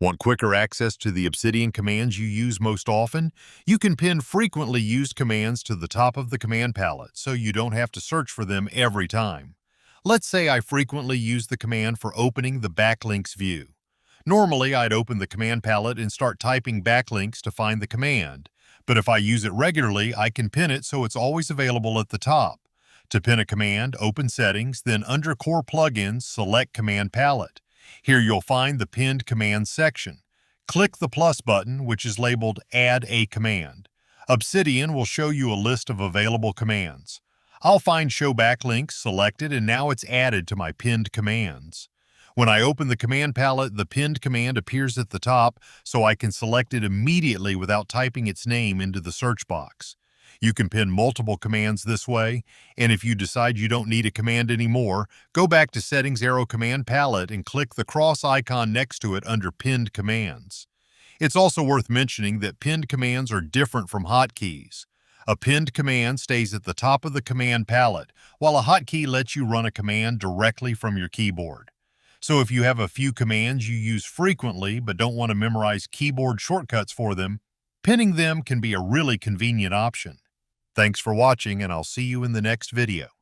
Want quicker access to the Obsidian commands you use most often? You can pin frequently used commands to the top of the command palette so you don't have to search for them every time. Let's say I frequently use the command for opening the backlinks view. Normally, I'd open the command palette and start typing backlinks to find the command. But if I use it regularly, I can pin it so it's always available at the top. To pin a command, open Settings, then under Core Plugins, select Command Palette. Here you'll find the Pinned Commands section. Click the plus button, which is labeled Add a Command. Obsidian will show you a list of available commands. I'll find Show Backlinks selected, and now it's added to my pinned commands. When I open the command palette, the pinned command appears at the top, so I can select it immediately without typing its name into the search box. You can pin multiple commands this way, and if you decide you don't need a command anymore, go back to Settings Arrow Command Palette and click the cross icon next to it under Pinned Commands. It's also worth mentioning that pinned commands are different from hotkeys. A pinned command stays at the top of the command palette, while a hotkey lets you run a command directly from your keyboard. So if you have a few commands you use frequently but don't want to memorize keyboard shortcuts for them, pinning them can be a really convenient option. Thanks for watching, and I'll see you in the next video.